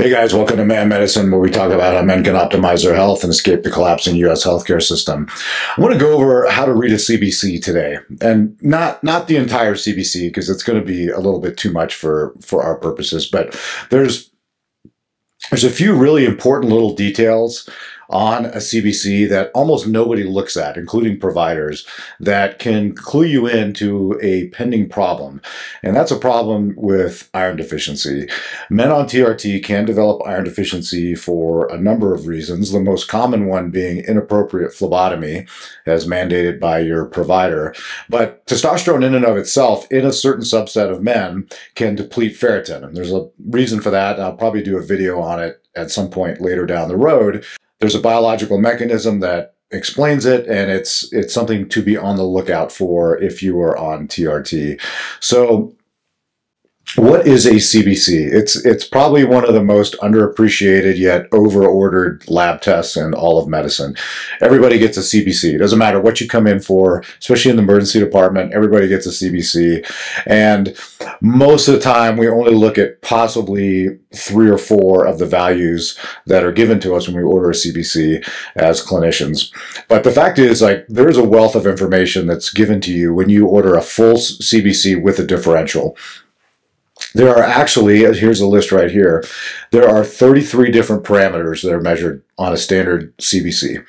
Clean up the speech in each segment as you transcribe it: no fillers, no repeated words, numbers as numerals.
Hey guys, welcome to Man Medicine, where we talk about how men can optimize their health and escape the collapsing U.S. healthcare system. I want to go over how to read a CBC today, and not the entire CBC because it's going to be a little bit too much for our purposes. But there's a few really important little details on a CBC that almost nobody looks at, including providers, that can clue you into a pending problem. And that's a problem with iron deficiency. Men on TRT can develop iron deficiency for a number of reasons, the most common one being inappropriate phlebotomy, as mandated by your provider. But testosterone in and of itself, in a certain subset of men, can deplete ferritin. And there's a reason for that. I'll probably do a video on it at some point later down the road. There's a biological mechanism that explains it, and it's something to be on the lookout for if you are on TRT. So what is a CBC? It's probably one of the most underappreciated yet over-ordered lab tests in all of medicine. Everybody gets a CBC. It doesn't matter what you come in for, especially in the emergency department, everybody gets a CBC. And most of the time, we only look at possibly 3 or 4 of the values that are given to us when we order a CBC as clinicians. But the fact is, like, there's a wealth of information that's given to you when you order a full CBC with a differential. There are actually, here's a list right here, there are 33 different parameters that are measured on a standard CBC.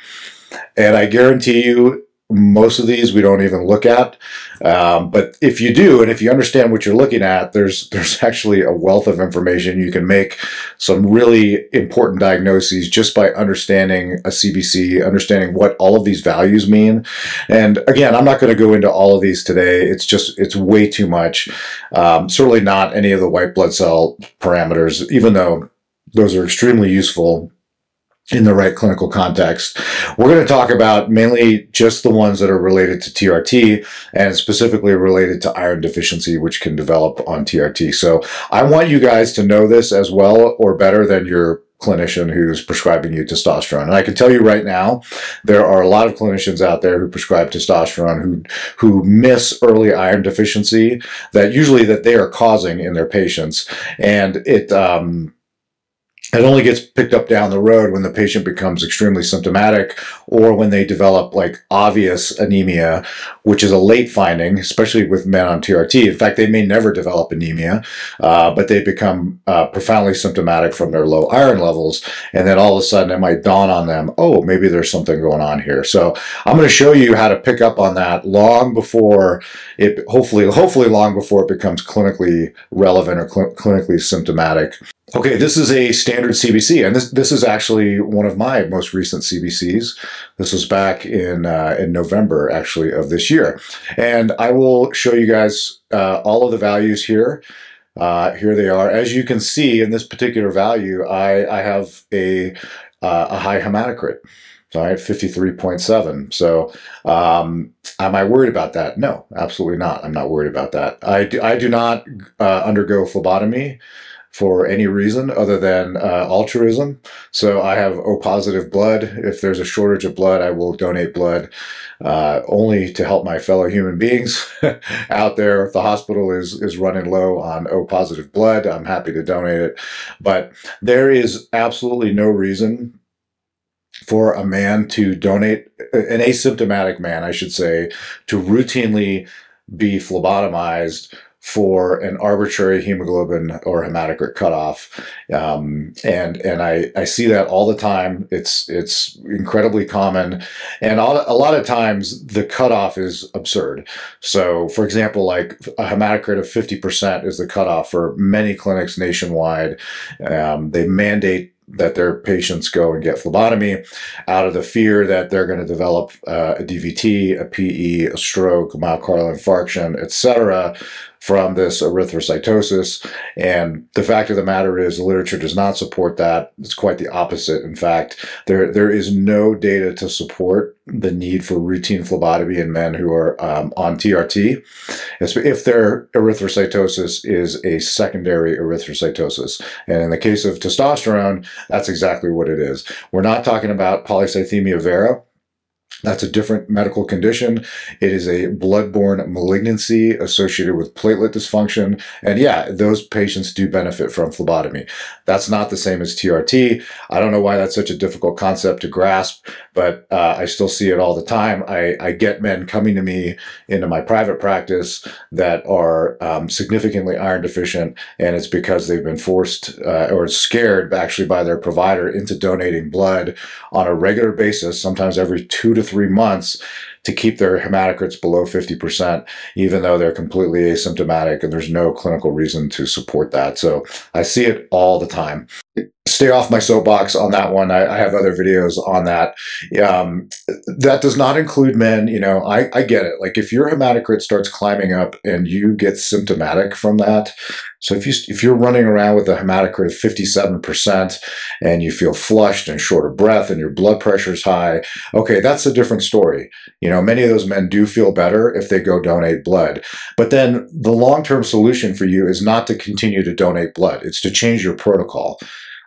And I guarantee you, most of these we don't even look at. But if you do, and if you understand what you're looking at, there's actually a wealth of information. You can make some really important diagnoses just by understanding a CBC, understanding what all of these values mean. And again, I'm not going to go into all of these today. It's way too much. Certainly not any of the white blood cell parameters, even though those are extremely useful in the right clinical context. We're going to talk about mainly just the ones that are related to TRT and specifically related to iron deficiency, which can develop on TRT. So I want you guys to know this as well or better than your clinician who's prescribing you testosterone. And I can tell you right now, there are a lot of clinicians out there who prescribe testosterone who miss early iron deficiency that they are causing in their patients. And it only gets picked up down the road when the patient becomes extremely symptomatic or when they develop like obvious anemia, which is a late finding, especially with men on TRT. In fact, they may never develop anemia, but they become profoundly symptomatic from their low iron levels. And then all of a sudden it might dawn on them, oh, maybe there's something going on here. So I'm going to show you how to pick up on that long before it, hopefully long before it becomes clinically relevant or clinically symptomatic. Okay, this is a standard CBC, and this is actually one of my most recent CBCs. This was back in November, actually, of this year. And I will show you guys all of the values here. Here they are. As you can see, in this particular value, I have a high hematocrit. All right, 53.7. So am I worried about that? No, absolutely not. I'm not worried about that. I do not undergo phlebotomy for any reason other than altruism. So I have O positive blood. If there's a shortage of blood, I will donate blood only to help my fellow human beings out there. If the hospital is running low on O positive blood, I'm happy to donate it. But there is absolutely no reason for a man to donate, an asymptomatic man, I should say, to routinely be phlebotomized for an arbitrary hemoglobin or hematocrit cutoff. And I see that all the time. It's incredibly common. And a lot of times the cutoff is absurd. So for example, like a hematocrit of 50% is the cutoff for many clinics nationwide. They mandate that their patients go and get phlebotomy out of the fear that they're going to develop a DVT, a PE, a stroke, myocardial infarction, etc. from this erythrocytosis. And the fact of the matter is the literature does not support that. It's quite the opposite. In fact, there is no data to support the need for routine phlebotomy in men who are on TRT, if their erythrocytosis is a secondary erythrocytosis. And in the case of testosterone, that's exactly what it is. We're not talking about polycythemia vera. That's a different medical condition. It is a blood-borne malignancy associated with platelet dysfunction. And yeah, those patients do benefit from phlebotomy. That's not the same as TRT. I don't know why that's such a difficult concept to grasp, but I still see it all the time. I get men coming to me into my private practice that are significantly iron deficient, and it's because they've been forced or scared actually by their provider into donating blood on a regular basis, sometimes every 2 to 3 months, to keep their hematocrits below 50%, even though they're completely asymptomatic and there's no clinical reason to support that. So I see it all the time. Stay off my soapbox on that one. I have other videos on that. That does not include men. You know, I get it. Like if your hematocrit starts climbing up and you get symptomatic from that. So if you're running around with a hematocrit of 57% and you feel flushed and short of breath and your blood pressure is high, okay, that's a different story. You know, many of those men do feel better if they go donate blood. But then the long-term solution for you is not to continue to donate blood. It's to change your protocol.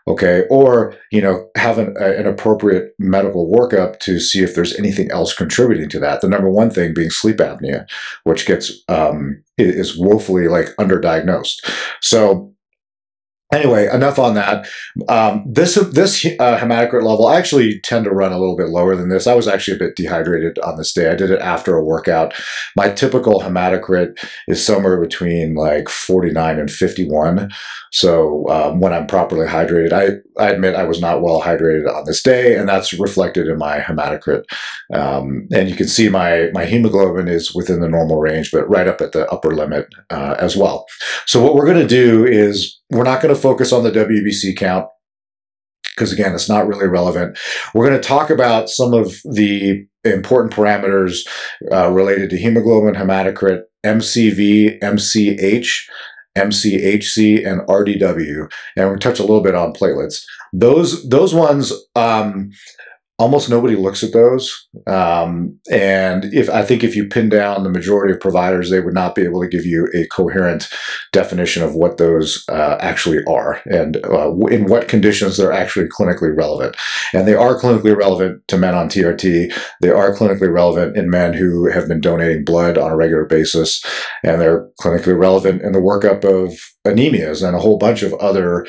Okay, or, you know, have an appropriate medical workup to see if there's anything else contributing to that. The number one thing being sleep apnea, which gets is woefully like underdiagnosed. So anyway, enough on that. This hematocrit level, I actually tend to run a little bit lower than this. I was actually a bit dehydrated on this day. I did it after a workout. My typical hematocrit is somewhere between like 49 and 51. So when I'm properly hydrated, I admit I was not well hydrated on this day, and that's reflected in my hematocrit. And you can see my hemoglobin is within the normal range, but right up at the upper limit as well. So what we're going to do is we're not going to focus on the WBC count because, again, it's not really relevant. We're going to talk about some of the important parameters related to hemoglobin, hematocrit, MCV, MCH, MCHC, and RDW. And we'll touch a little bit on platelets. Those ones, almost nobody looks at those. And I think if you pin down the majority of providers, they would not be able to give you a coherent definition of what those actually are and in what conditions they're actually clinically relevant. And they are clinically relevant to men on TRT. They are clinically relevant in men who have been donating blood on a regular basis. And they're clinically relevant in the workup of anemias and a whole bunch of other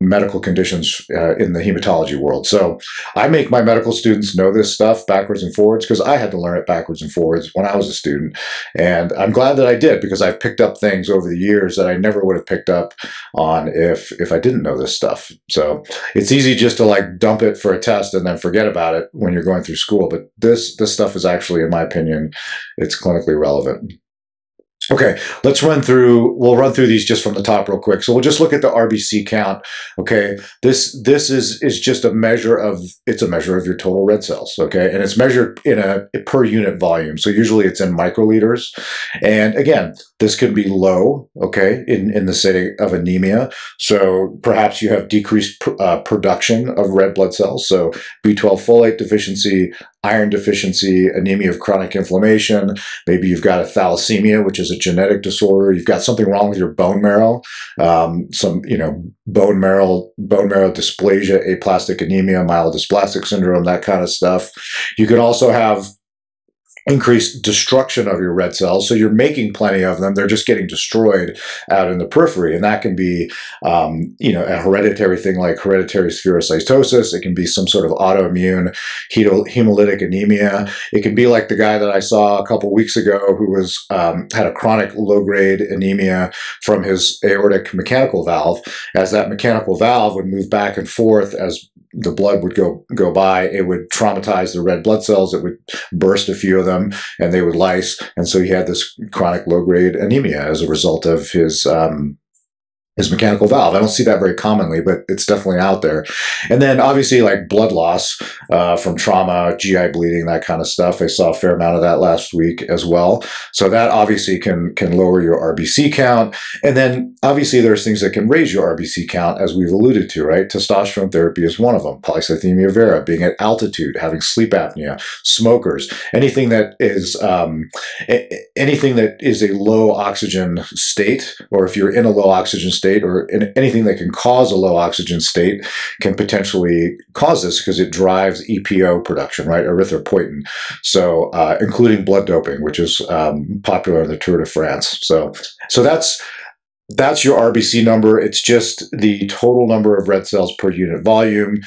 medical conditions in the hematology world. So I make my medical students know this stuff backwards and forwards because I had to learn it backwards and forwards when I was a student. And I'm glad that I did because I've picked up things over the years that I never would have picked up on if I didn't know this stuff. So it's easy just to like dump it for a test and then forget about it when you're going through school. But this stuff is actually, in my opinion, it's clinically relevant. Okay, we'll run through these just from the top real quick. So we'll just look at the RBC count. Okay, this is just a measure of your total red cells. Okay, and it's measured in a per unit volume. So usually it's in microliters. And again, this can be low, okay, in the setting of anemia. So perhaps you have decreased production of red blood cells. So B12 folate deficiency, iron deficiency, anemia of chronic inflammation. Maybe you've got a thalassemia, which is a genetic disorder. You've got something wrong with your bone marrow, bone marrow dysplasia, aplastic anemia, myelodysplastic syndrome, that kind of stuff. You could also have increased destruction of your red cells. So you're making plenty of them. They're just getting destroyed out in the periphery. And that can be, a hereditary thing like hereditary spherocytosis. It can be some sort of autoimmune hemolytic anemia. It can be like the guy that I saw a couple weeks ago who had a chronic low-grade anemia from his aortic mechanical valve. As that mechanical valve would move back and forth as the blood would go by, it would traumatize the red blood cells. It would burst a few of them and they would lyse. And so he had this chronic low-grade anemia as a result of his mechanical valve. I don't see that very commonly, but it's definitely out there. And then obviously like blood loss from trauma, GI bleeding, that kind of stuff. I saw a fair amount of that last week as well. So that obviously can lower your RBC count. And then obviously there's things that can raise your RBC count, as we've alluded to, right? Testosterone therapy is one of them. Polycythemia vera, being at altitude, having sleep apnea, smokers, anything that is a low oxygen state, or if you're in a low oxygen state, state or anything that can cause a low oxygen state can potentially cause this because it drives EPO production, right? Erythropoietin. So, including blood doping, which is popular in the Tour de France. So that's your RBC number. It's just the total number of red cells per unit volume.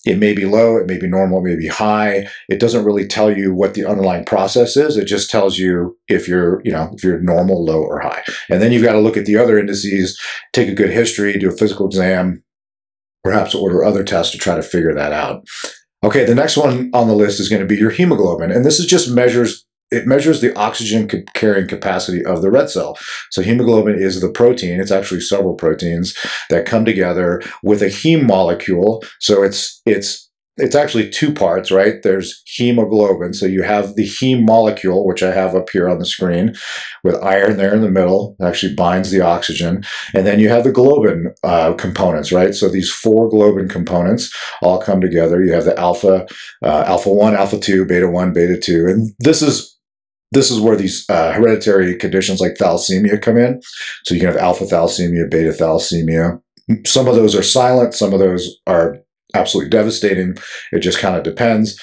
It may be low, it may be normal, it may be high. It doesn't really tell you what the underlying process is. It just tells you if you're normal, low, or high. And then you've got to look at the other indices, take a good history, do a physical exam, perhaps order other tests to try to figure that out. Okay, the next one on the list is going to be your hemoglobin. And this is just measures the oxygen carrying capacity of the red cell. So hemoglobin is the protein. It's actually several proteins that come together with a heme molecule. So it's actually two parts, right? There's hemoglobin. So you have the heme molecule, which I have up here on the screen, with iron there in the middle. It actually binds the oxygen. And then you have the globin components, right? So these four globin components all come together. You have the alpha 1, alpha 2, beta 1, beta 2. And this is where these hereditary conditions like thalassemia come in. So you can have alpha thalassemia, beta thalassemia. Some of those are silent. Some of those are absolutely devastating. It just kind of depends.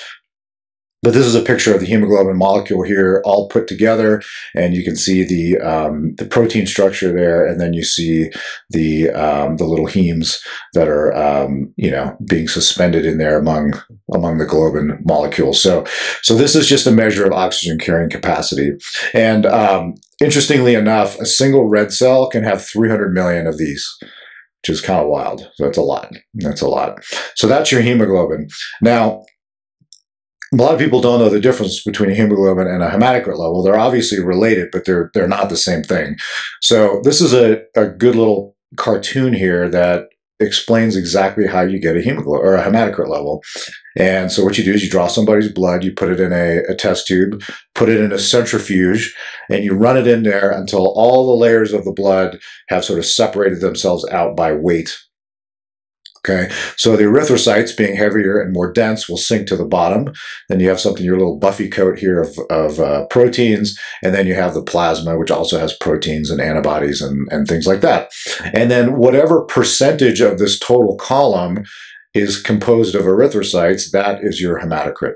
But this is a picture of the hemoglobin molecule here, all put together, and you can see the protein structure there, and then you see the little hemes that are being suspended in there among the globin molecules. So this is just a measure of oxygen carrying capacity. And interestingly enough, a single red cell can have 300 million of these, which is kind of wild. So that's a lot. That's a lot. So that's your hemoglobin. Now, a lot of people don't know the difference between a hemoglobin and a hematocrit level. They're obviously related, but they're not the same thing. So this is a good little cartoon here that explains exactly how you get a hemoglobin or a hematocrit level. And so what you do is you draw somebody's blood, you put it in a test tube, put it in a centrifuge, and you run it in there until all the layers of the blood have sort of separated themselves out by weight. Okay, so the erythrocytes, being heavier and more dense, will sink to the bottom. Then you have something, your little buffy coat here of proteins, and then you have the plasma, which also has proteins and antibodies and things like that. And then whatever percentage of this total column is composed of erythrocytes, that is your hematocrit.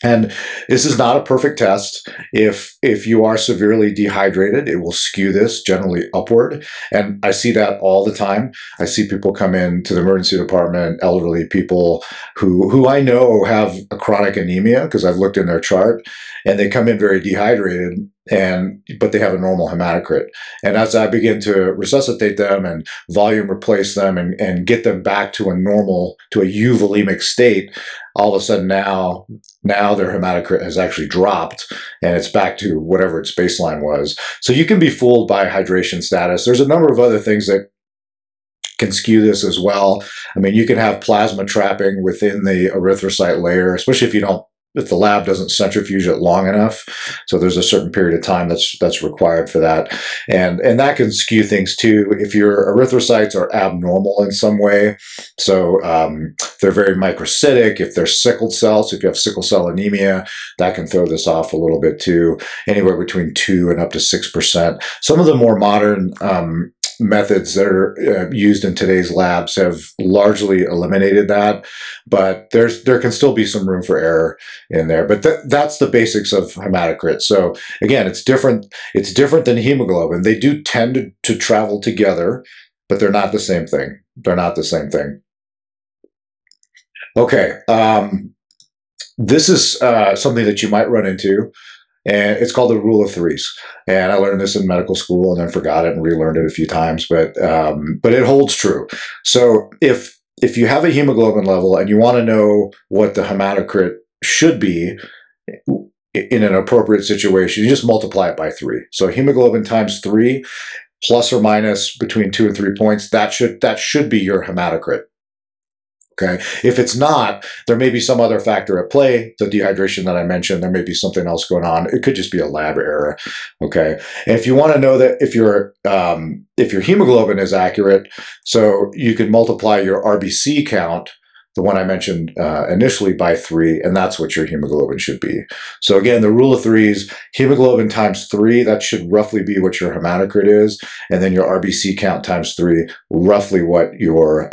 And this is not a perfect test. If you are severely dehydrated, it will skew this generally upward. And I see that all the time. I see people come in to the emergency department, elderly people who I know have a chronic anemia because I've looked in their chart, and they come in very dehydrated, but they have a normal hematocrit. And as I begin to resuscitate them and volume replace them and get them back to a euvolemic state, all of a sudden now their hematocrit has actually dropped and it's back to whatever its baseline was. So you can be fooled by hydration status. There's a number of other things that can skew this as well. I mean, you can have plasma trapping within the erythrocyte layer, especially if the lab doesn't centrifuge it long enough. So there's a certain period of time that's required for that. And that can skew things too. If your erythrocytes are abnormal in some way, so they're very microcytic, if they're sickled cells, if you have sickle cell anemia, that can throw this off a little bit too, anywhere between 2 and up to 6%. Some of the more modern methods that are used in today's labs have largely eliminated that, but there can still be some room for error in there. But that's the basics of hematocrit. So again, it's different than hemoglobin. They do tend to travel together, but they're not the same thing. They're not the same thing. Okay, this is something that you might run into. And it's called the rule of threes. And I learned this in medical school and then forgot it and relearned it a few times, but it holds true. So if you have a hemoglobin level and you want to know what the hematocrit should be in an appropriate situation, you just multiply it by 3. So hemoglobin times 3 plus or minus between 2 and 3 points, that should be your hematocrit. Okay. If it's not, there may be some other factor at play. The dehydration that I mentioned, there may be something else going on. It could just be a lab error. Okay. And if you want to know that if your hemoglobin is accurate, so you could multiply your RBC count the one I mentioned initially, by 3, and that's what your hemoglobin should be. So again, the rule of threes, hemoglobin times 3, that should roughly be what your hematocrit is, and then your RBC count times 3, roughly what your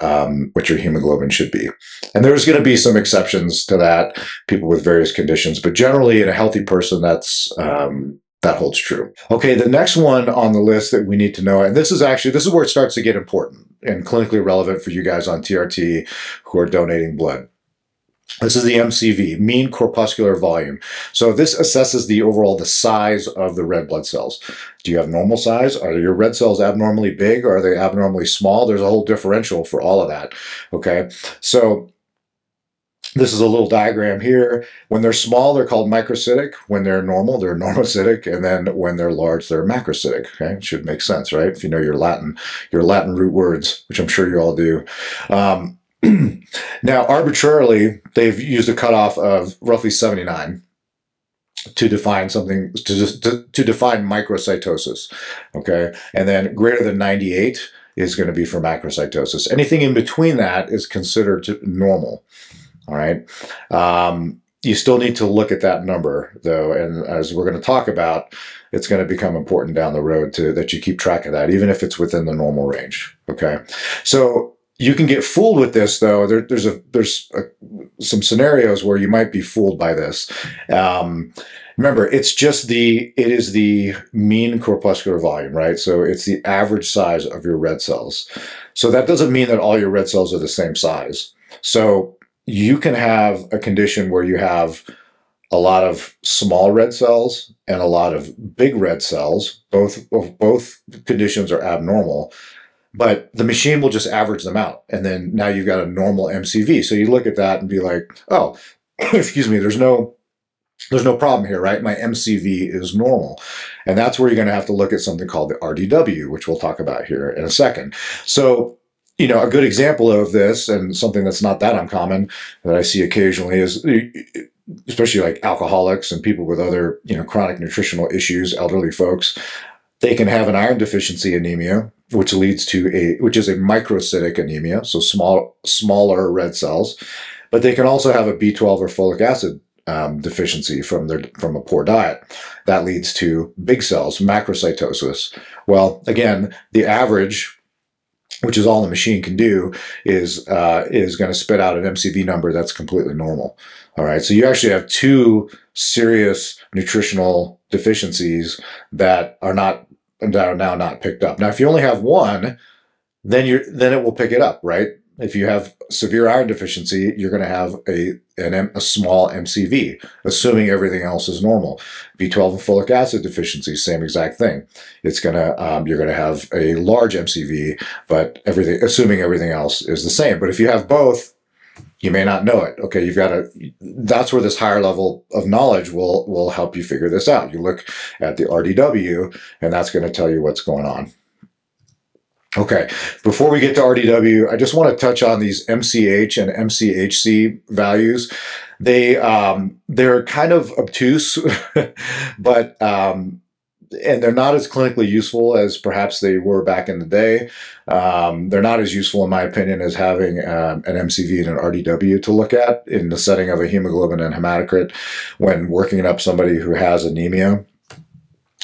hemoglobin should be. And there's going to be some exceptions to that, people with various conditions, but generally in a healthy person, that holds true. Okay, the next one on the list that we need to know, and this is where it starts to get important and clinically relevant for you guys on TRT who are donating blood. This is the MCV, mean corpuscular volume. So this assesses the size of the red blood cells. Do you have normal size? Are your red cells abnormally big? Or are they abnormally small? There's a whole differential for all of that. Okay, so this is a little diagram here. When they're small, they're called microcytic. When they're normal, they're normocytic. And then when they're large, they're macrocytic. Okay, it should make sense, right? If you know your Latin root words, which I'm sure you all do. Now, arbitrarily, they've used a cutoff of roughly 79 to define something, to define microcytosis. Okay, and then greater than 98 is going to be for macrocytosis. Anything in between that is considered normal. All right. You still need to look at that number, though, and as we're going to talk about, it's going to become important down the road that you keep track of that, even if it's within the normal range. Okay. So you can get fooled with this, though. There's some scenarios where you might be fooled by this. Remember, it is the mean corpuscular volume, right? So it's the average size of your red cells. So that doesn't mean that all your red cells are the same size. So you can have a condition where you have a lot of small red cells and a lot of big red cells. Both conditions are abnormal, but the machine will just average them out. And then now you've got a normal MCV. So you look at that and be like, oh, excuse me, there's no problem here, right? My MCV is normal. And that's where you're going to have to look at something called the RDW, which we'll talk about here in a second. So, you know, a good example of this, and something that's not that uncommon that I see occasionally, is especially like alcoholics and people with other, chronic nutritional issues, elderly folks, they can have an iron deficiency anemia, which is a microcytic anemia, so smaller red cells, but they can also have a B12 or folic acid deficiency from a poor diet. That leads to big cells, macrocytosis. Well, again, the average, which is all the machine can do, is going to spit out an MCV number that's completely normal. All right, so you actually have two serious nutritional deficiencies that are now not picked up. Now, if you only have one, then it will pick it up, right? If you have severe iron deficiency, you're going to have a small MCV, assuming everything else is normal. B12 and folic acid deficiency, same exact thing. It's you're going to have a large MCV, but assuming everything else is the same. But if you have both, you may not know it. Okay, that's where this higher level of knowledge will help you figure this out. You look at the RDW, and that's going to tell you what's going on. Okay, before we get to RDW, I just want to touch on these MCH and MCHC values. They're kind of obtuse, but and they're not as clinically useful as perhaps they were back in the day. They're not as useful, in my opinion, as having an MCV and an RDW to look at in the setting of a hemoglobin and hematocrit when working up somebody who has anemia.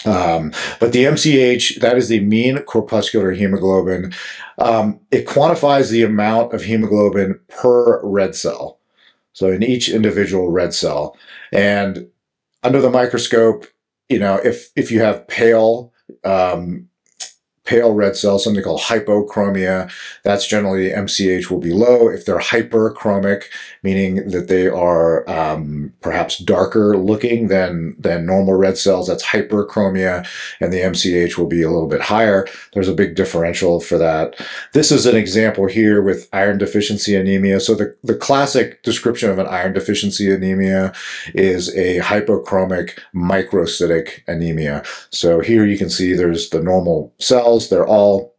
But the MCH, that is the mean corpuscular hemoglobin. It quantifies the amount of hemoglobin per red cell. So in each individual red cell. And under the microscope, if you have pale red cells, something called hypochromia, that's generally the MCH will be low. If they're hyperchromic, meaning that they are perhaps darker looking than normal red cells, that's hyperchromia, and the MCH will be a little bit higher. There's a big differential for that. This is an example here with iron deficiency anemia. So the classic description of an iron deficiency anemia is a hypochromic microcytic anemia. So here you can see there's the normal cells. They're all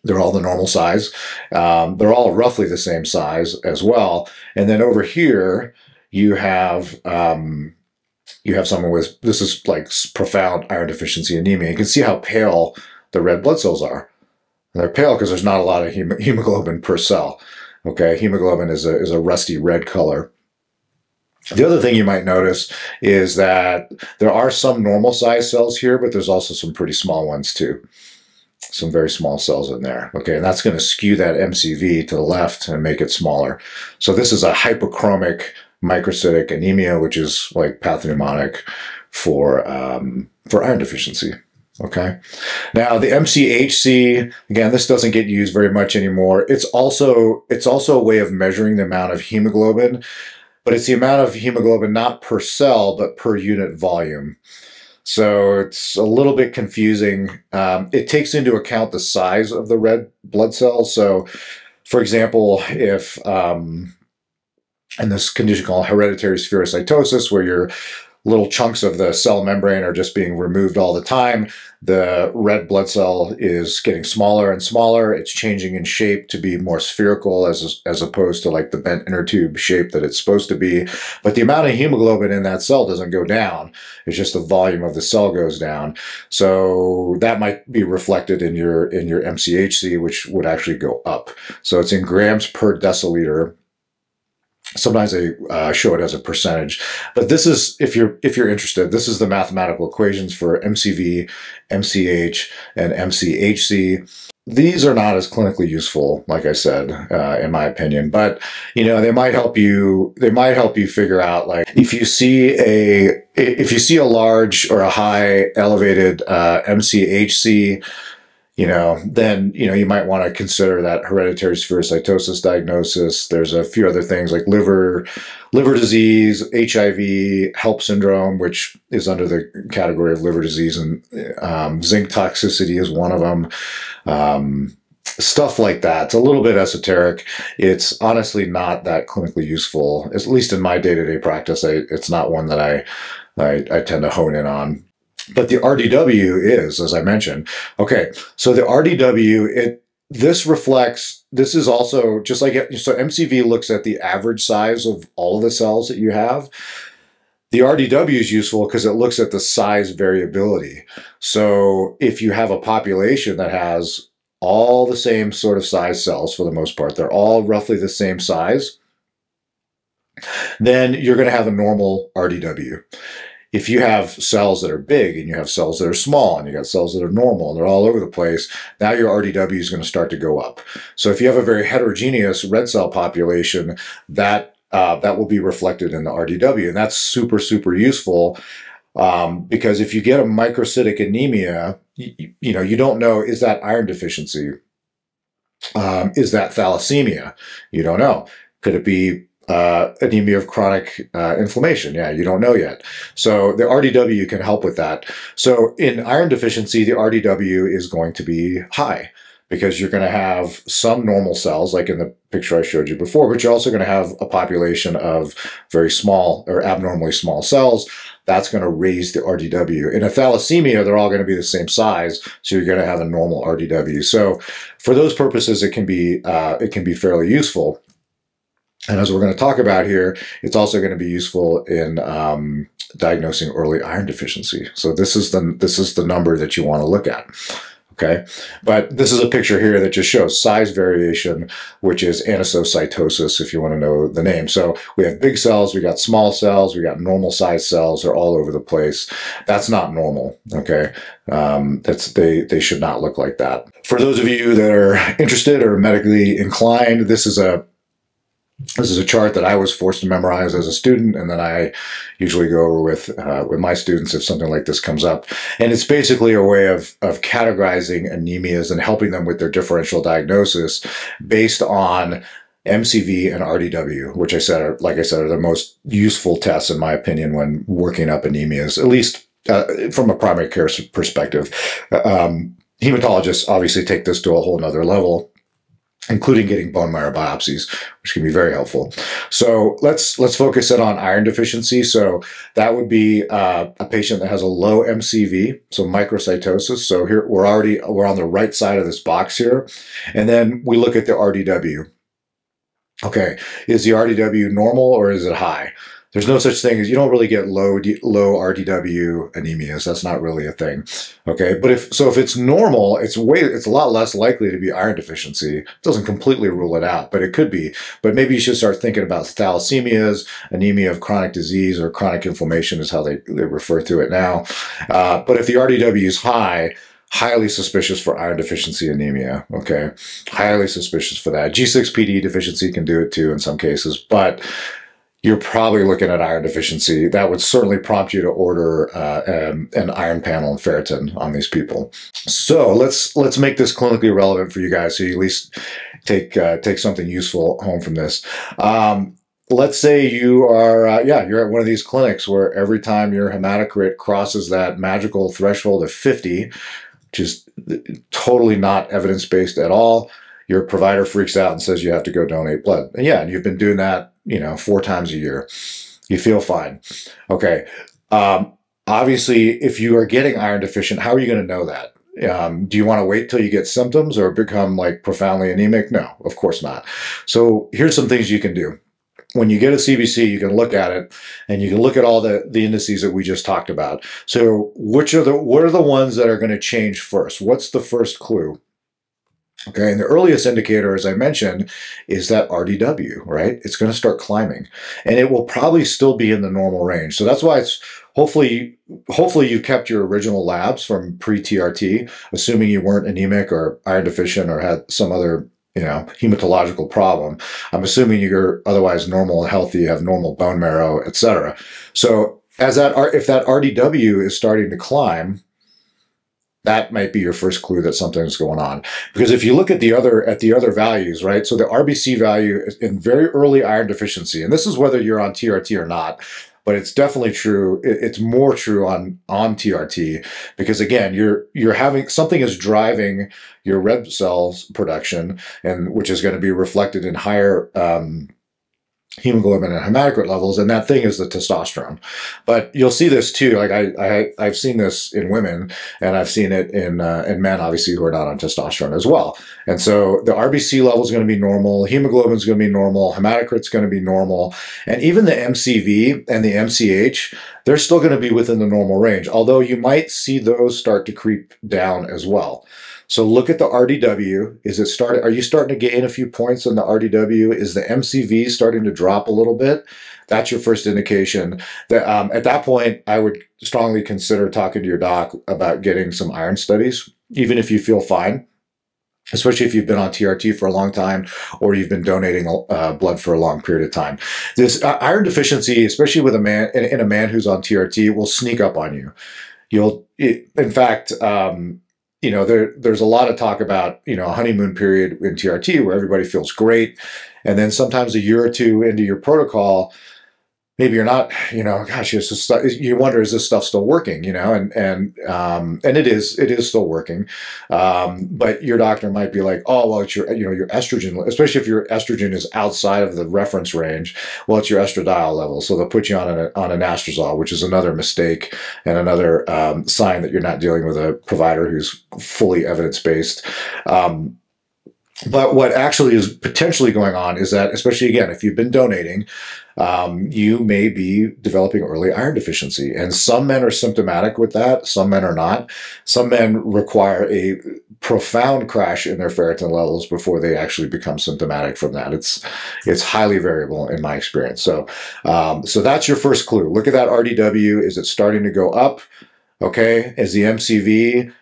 the normal size. They're all roughly the same size as well. And then over here, you have someone with, this is like profound iron deficiency anemia. You can see how pale the red blood cells are. And they're pale because there's not a lot of hemoglobin per cell. Okay, hemoglobin is a rusty red color. The other thing you might notice is that there are some normal size cells here, but there's also some pretty small ones too. Some very small cells in there. Okay, and that's going to skew that MCV to the left and make it smaller. So this is a hypochromic microcytic anemia, which is like pathognomonic for iron deficiency. Okay. Now the MCHC, again, this doesn't get used very much anymore. It's also a way of measuring the amount of hemoglobin, but it's the amount of hemoglobin not per cell, but per unit volume. So it's a little bit confusing. It takes into account the size of the red blood cells. So, for example, if in this condition called hereditary spherocytosis, where your little chunks of the cell membrane are just being removed all the time, the red blood cell is getting smaller and smaller. It's changing in shape to be more spherical as opposed to like the bent inner tube shape that it's supposed to be. But the amount of hemoglobin in that cell doesn't go down. It's just the volume of the cell goes down. So that might be reflected in your MCHC, which would actually go up. So it's in grams per deciliter. Sometimes they show it as a percentage, but this is, if you're interested, this is the mathematical equations for MCV, MCH, and MCHC. These are not as clinically useful, like I said, in my opinion, but they might help you. They might help you figure out, like, if you see a large or a high elevated MCHC, then, you might want to consider that hereditary spherocytosis diagnosis. There's a few other things like liver disease, HIV, HELP syndrome, which is under the category of liver disease, and zinc toxicity is one of them. Stuff like that. It's a little bit esoteric. It's honestly not that clinically useful, at least in my day-to-day practice. It's not one that I tend to hone in on. But the RDW is, as I mentioned. Okay, so the RDW, this is also just like, so MCV looks at the average size of all of the cells that you have. The RDW is useful because it looks at the size variability. So if you have a population that has all the same sort of size cells, for the most part, they're all roughly the same size, then you're going to have a normal RDW. If you have cells that are big and you have cells that are small and you got cells that are normal and they're all over the place, now your RDW is going to start to go up. So if you have a very heterogeneous red cell population, that will be reflected in the RDW. And that's super, super useful because if you get a microcytic anemia, you don't know, is that iron deficiency? Is that thalassemia? You don't know. Could it be anemia of chronic inflammation? Yeah, you don't know yet. So the RDW can help with that. So in iron deficiency, the RDW is going to be high because you're going to have some normal cells, like in the picture I showed you before, but you're also going to have a population of very small or abnormally small cells. That's going to raise the RDW. In a thalassemia, they're all going to be the same size, so you're going to have a normal RDW. So for those purposes, it can be fairly useful. And as we're going to talk about here, it's also going to be useful in diagnosing early iron deficiency. So this is the number that you want to look at. Okay, but this is a picture here that just shows size variation, which is anisocytosis, if you want to know the name. So we have big cells, we got small cells, we got normal sized cells. They're all over the place. That's not normal. Okay, they should not look like that. For those of you that are interested or medically inclined, this is a chart that I was forced to memorize as a student, and then I usually go over with my students if something like this comes up. And it's basically a way of categorizing anemias and helping them with their differential diagnosis based on MCV and RDW, which like I said, are the most useful tests, in my opinion, when working up anemias, at least from a primary care perspective. Hematologists obviously take this to a whole nother level, including getting bone marrow biopsies, which can be very helpful. So let's focus in on iron deficiency. So that would be a patient that has a low MCV, so microcytosis. So here we're on the right side of this box here, and then we look at the RDW. Okay, is the RDW normal or is it high? There's no such thing as, you don't really get low RDW anemias. That's not really a thing. Okay. But if it's normal, it's a lot less likely to be iron deficiency. It doesn't completely rule it out, but it could be. But maybe you should start thinking about thalassemias, anemia of chronic disease, or chronic inflammation is how they refer to it now. But if the RDW is high, highly suspicious for iron deficiency anemia. Okay. Highly suspicious for that. G6PD deficiency can do it too in some cases, but you're probably looking at iron deficiency. That would certainly prompt you to order an iron panel and ferritin on these people. So let's make this clinically relevant for you guys, so you at least take something useful home from this. Let's say you are, you're at one of these clinics where every time your hematocrit crosses that magical threshold of 50, which is totally not evidence-based at all, your provider freaks out and says you have to go donate blood. And and you've been doing that, 4 times a year. You feel fine. Okay. Obviously, if you are getting iron deficient, how are you going to know that? Do you want to wait till you get symptoms or become like profoundly anemic? No, of course not. So here's some things you can do. When you get a CBC, you can look at it and you can look at all the indices that we just talked about. So what are the ones that are going to change first? What's the first clue? Okay, and the earliest indicator, as I mentioned, is that RDW, right? It's going to start climbing, and it will probably still be in the normal range. So that's why it's hopefully you kept your original labs from pre-TRT, assuming you weren't anemic or iron deficient or had some other hematological problem. I'm assuming you're otherwise normal, healthy, have normal bone marrow, etc. So if that RDW is starting to climb, that might be your first clue that something's going on. Because if you look at the other values, right? So the RBC value in very early iron deficiency, and this is whether you're on TRT or not, but it's definitely true. It's more true on TRT, because again, you're having something is driving your red cells production, and which is going to be reflected in higher hemoglobin and hematocrit levels, and that thing is the testosterone. But you'll see this too. Like I've seen this in women, and I've seen it in men, obviously, who are not on testosterone as well. And so the RBC level is going to be normal, hemoglobin is going to be normal, hematocrit is going to be normal, and even the MCV and the MCH, they're still going to be within the normal range. Although you might see those start to creep down as well. So look at the RDW. Are you starting to gain a few points on the RDW? Is the MCV starting to drop a little bit? That's your first indication. That at that point, I would strongly consider talking to your doc about getting some iron studies, even if you feel fine, especially if you've been on TRT for a long time or you've been donating blood for a long period of time. This iron deficiency, especially with a man who's on TRT, will sneak up on you. In fact, there's a lot of talk about, a honeymoon period in TRT where everybody feels great. And then sometimes a year or two into your protocol, maybe you're not, gosh, you wonder, is this stuff still working, and it is still working. But your doctor might be like, oh, well, it's your estrogen, especially if your estrogen is outside of the reference range. Well, it's your estradiol level. So they'll put you on an anastrozole, which is another mistake and another sign that you're not dealing with a provider who's fully evidence-based. But what actually is potentially going on is that, especially again, if you've been donating, you may be developing early iron deficiency. And some men are symptomatic with that. Some men are not. Some men require a profound crash in their ferritin levels before they actually become symptomatic from that. It's highly variable in my experience. So that's your first clue. Look at that RDW. Is it starting to go up? Okay. Is the MCV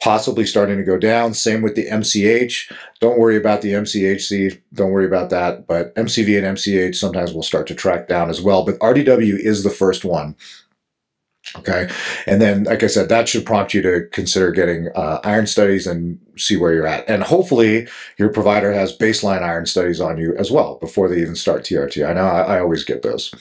possibly starting to go down? Same with the MCH. Don't worry about the MCHC. Don't worry about that. But MCV and MCH sometimes will start to track down as well. But RDW is the first one. Okay. And then, like I said, that should prompt you to consider getting iron studies and see where you're at. And hopefully your provider has baseline iron studies on you as well before they even start TRT. I know I always get those.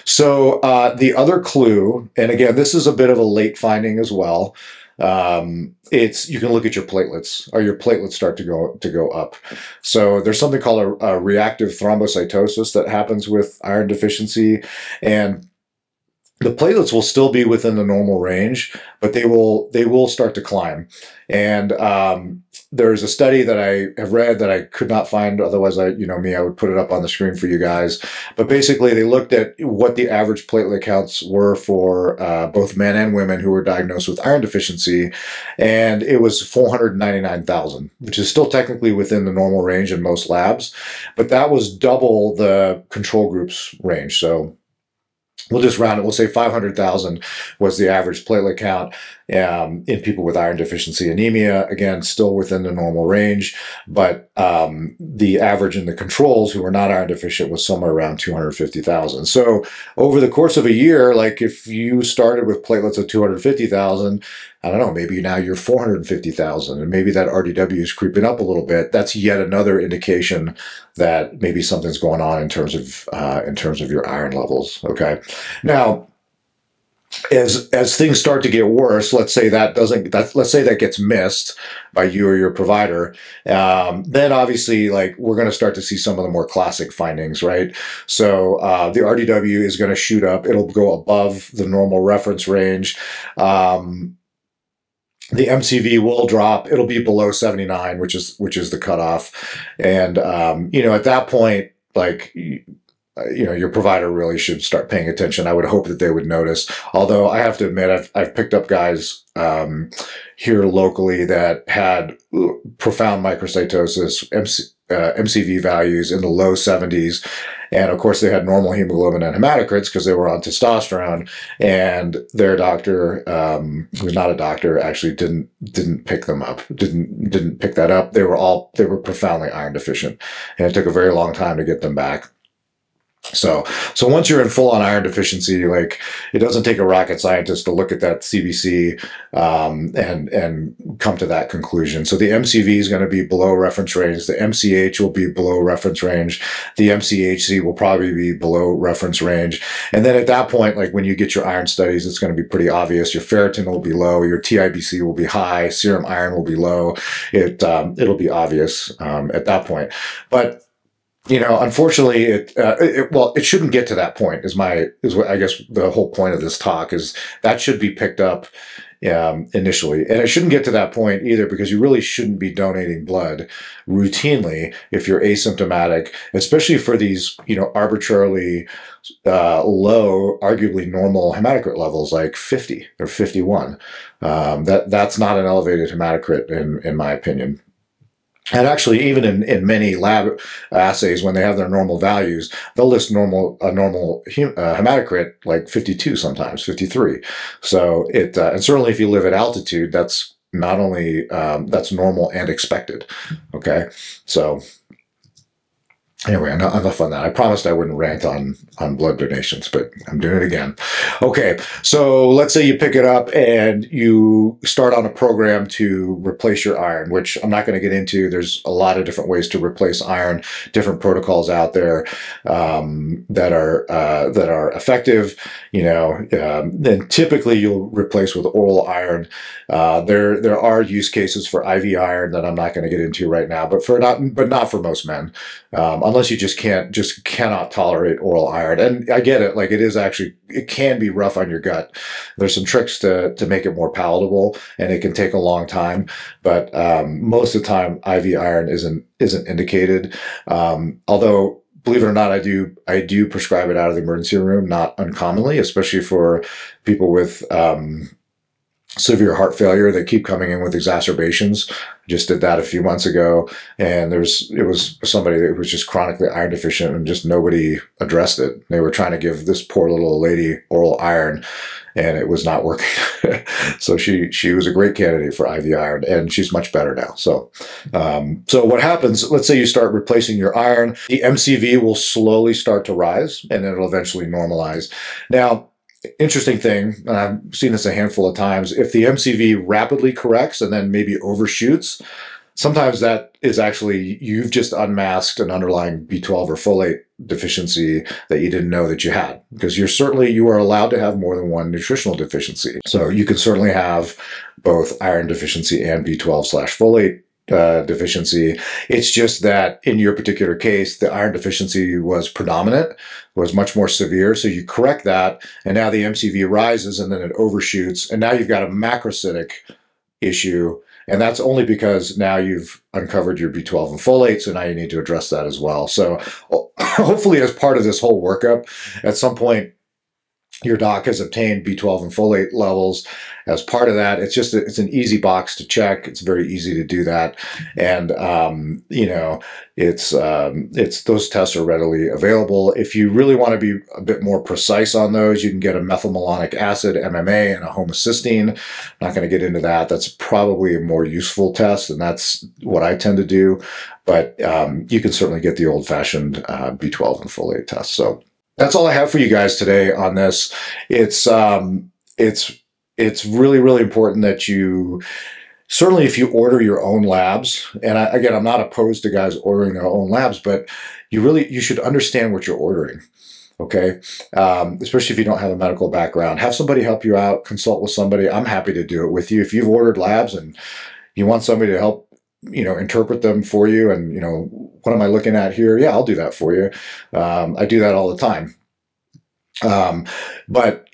So the other clue, and again, this is a bit of a late finding as well. You can look at your platelets. Or your platelets start to go up. So there's something called a reactive thrombocytosis that happens with iron deficiency, and the platelets will still be within the normal range, but they will start to climb. And there's a study that I have read that I could not find. Otherwise, I would put it up on the screen for you guys. But basically, they looked at what the average platelet counts were for both men and women who were diagnosed with iron deficiency, and it was 499,000, which is still technically within the normal range in most labs, but that was double the control group's range. So we'll just round it. We'll say 500,000 was the average platelet count in people with iron deficiency anemia. Again, still within the normal range, but the average in the controls who were not iron deficient was somewhere around 250,000. So over the course of a year, like if you started with platelets of 250,000, I don't know, maybe now you're 450,000, and maybe that RDW is creeping up a little bit. That's yet another indication that maybe something's going on in terms of your iron levels. Okay, now as things start to get worse, let's say that gets missed by you or your provider, then obviously, like, we're going to start to see some of the more classic findings, right? So the RDW is going to shoot up; it'll go above the normal reference range. The MCV will drop. It'll be below 79, which is the cutoff. And, at that point, like, your provider really should start paying attention. I would hope that they would notice. Although I have to admit, I've picked up guys here locally that had profound microcytosis, MCV values in the low 70s. And of course, they had normal hemoglobin and hematocrits because they were on testosterone. And their doctor, who's not a doctor, actually didn't pick them up. Didn't pick that up. They were profoundly iron deficient, and it took a very long time to get them back. So once you're in full-on iron deficiency, like, it doesn't take a rocket scientist to look at that CBC and come to that conclusion. So the MCV is going to be below reference range. The MCH will be below reference range. The MCHC will probably be below reference range. And then at that point, like, when you get your iron studies, it's going to be pretty obvious. Your ferritin will be low. Your TIBC will be high. Serum iron will be low. It'll be obvious at that point. But unfortunately, it shouldn't get to that point. Is what I guess the whole point of this talk is. That should be picked up initially, and it shouldn't get to that point either, because you really shouldn't be donating blood routinely if you're asymptomatic, especially for these arbitrarily low, arguably normal hematocrit levels like 50 or 51. That's not an elevated hematocrit in my opinion. And actually, even in many lab assays, when they have their normal values, they'll list a normal hematocrit like 52, sometimes 53. So and certainly if you live at altitude, that's not only that's normal and expected. Okay, so. Anyway, enough on that. I promised I wouldn't rant on blood donations, but I'm doing it again. Okay, so let's say you pick it up and you start on a program to replace your iron, which I'm not going to get into. There's a lot of different ways to replace iron, different protocols out there that are effective. Then typically you'll replace with oral iron. There are use cases for IV iron that I'm not going to get into right now, but not for most men. Unless you just cannot tolerate oral iron. And I get it, like, it can be rough on your gut. There's some tricks to make it more palatable, and it can take a long time, but most of the time IV iron isn't indicated. Although, believe it or not, I do prescribe it out of the emergency room, not uncommonly, especially for people with severe heart failure that keep coming in with exacerbations. Just did that a few months ago, and it was somebody that was just chronically iron deficient, and just nobody addressed it. They were trying to give this poor little lady oral iron, and it was not working. So she was a great candidate for IV iron, and she's much better now. So what happens, let's say you start replacing your iron, the MCV will slowly start to rise, and it'll eventually normalize. Now, interesting thing, and I've seen this a handful of times, if the MCV rapidly corrects and then maybe overshoots, sometimes that is actually, you've just unmasked an underlying B12 or folate deficiency that you didn't know that you had, because you are allowed to have more than one nutritional deficiency. So you can certainly have both iron deficiency and B12/folate deficiency. It's just that in your particular case, the iron deficiency was predominant, was much more severe. So you correct that, and now the MCV rises, and then it overshoots, and now you've got a macrocytic issue, And that's only because now you've uncovered your B12 and folate, so now you need to address that as well. So hopefully as part of this whole workup, at some point, your doc has obtained B12 and folate levels as part of that. It's an easy box to check. It's very easy to do that. And, it's those tests are readily available. If you really want to be a bit more precise on those, you can get a methylmalonic acid, MMA, and a homocysteine. I'm not going to get into that. That's probably a more useful test, and that's what I tend to do. But you can certainly get the old-fashioned B12 and folate test. So that's all I have for you guys today on this. It's really, really important that you, certainly if you order your own labs, and again, I'm not opposed to guys ordering their own labs, but you should understand what you're ordering. Okay. Especially if you don't have a medical background, have somebody help you out, consult with somebody. I'm happy to do it with you. If you've ordered labs and you want somebody to help, interpret them for you and, what am I looking at here? Yeah, I'll do that for you. I do that all the time. But,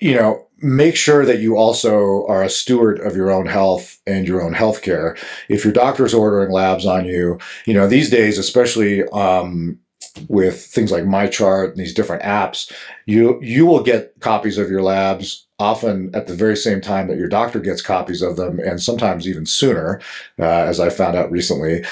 make sure that you also are a steward of your own health and your own health care. If your doctor's ordering labs on you, these days, especially, with things like MyChart and these different apps, you will get copies of your labs often at the very same time that your doctor gets copies of them, and sometimes even sooner, as I found out recently.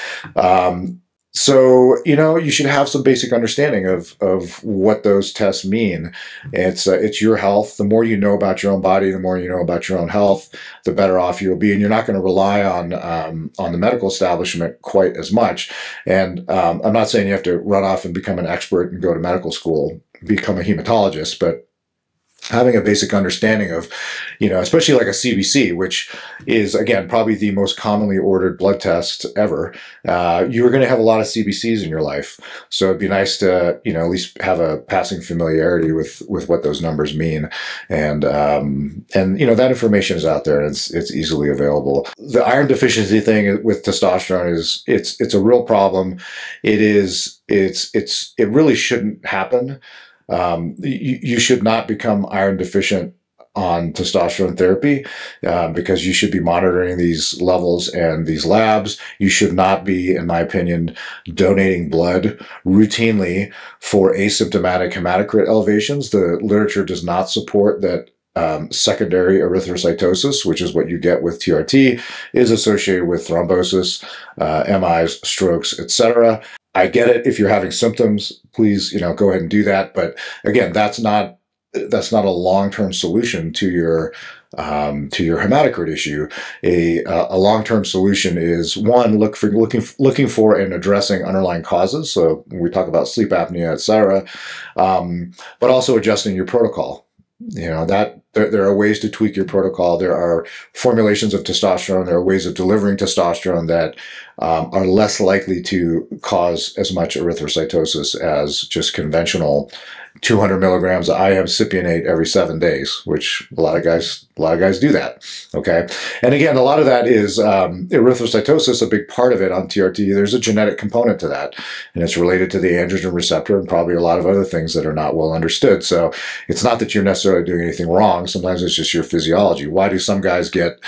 So, you should have some basic understanding of what those tests mean. It's your health. The more you know about your own body, the more you know about your own health, the better off you'll be. And you're not going to rely on the medical establishment quite as much. And I'm not saying you have to run off and become an expert and go to medical school, become a hematologist, but having a basic understanding of, especially like a CBC, which is, again, probably the most commonly ordered blood test ever. You're going to have a lot of CBCs in your life. So it'd be nice to, at least have a passing familiarity with what those numbers mean. And that information is out there and it's easily available. The iron deficiency thing with testosterone it's a real problem. It really shouldn't happen. You should not become iron deficient on testosterone therapy because you should be monitoring these levels and these labs. You should not be, in my opinion, donating blood routinely for asymptomatic hematocrit elevations. The literature does not support that secondary erythrocytosis, which is what you get with TRT, is associated with thrombosis, MIs, strokes, etc. I get it. If you're having symptoms, please, go ahead and do that. But again, that's not a long-term solution to your hematocrit issue. A long-term solution is one, looking for and addressing underlying causes. So when we talk about sleep apnea, etc., but also adjusting your protocol. That there are ways to tweak your protocol. There are formulations of testosterone. There are ways of delivering testosterone that are less likely to cause as much erythrocytosis as just conventional 200 milligrams of IM cypionate every 7 days, which a lot of guys do that. Okay. And again, a lot of that is erythrocytosis, a big part of it on TRT. There's a genetic component to that, and it's related to the androgen receptor and probably a lot of other things that are not well understood. So it's not that you're necessarily doing anything wrong. Sometimes it's just your physiology. Why do some guys get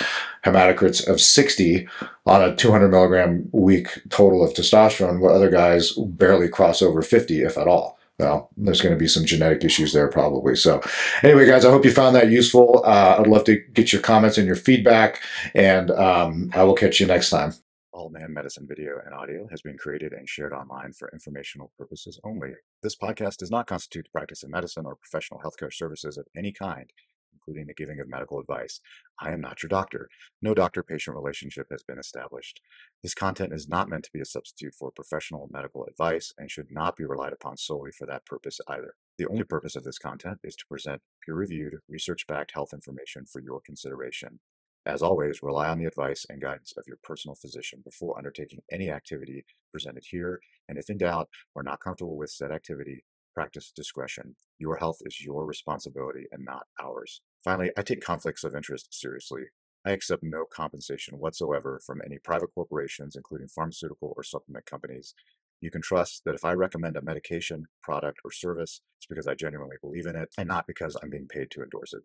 hematocrits of 60 on a 200 milligram week total of testosterone, while other guys barely cross over 50, if at all? Well, there's going to be some genetic issues there probably. So anyway, guys, I hope you found that useful. I'd love to get your comments and your feedback, and I will catch you next time. All Man Medicine video and audio has been created and shared online for informational purposes only. This podcast does not constitute the practice of medicine or professional healthcare services of any kind, including the giving of medical advice. I am not your doctor. No doctor-patient relationship has been established. This content is not meant to be a substitute for professional medical advice and should not be relied upon solely for that purpose either. The only purpose of this content is to present peer-reviewed, research-backed health information for your consideration. As always, rely on the advice and guidance of your personal physician before undertaking any activity presented here, and if in doubt or not comfortable with said activity, practice discretion. Your health is your responsibility and not ours. Finally, I take conflicts of interest seriously. I accept no compensation whatsoever from any private corporations, including pharmaceutical or supplement companies. You can trust that if I recommend a medication, product, or service, it's because I genuinely believe in it and not because I'm being paid to endorse it.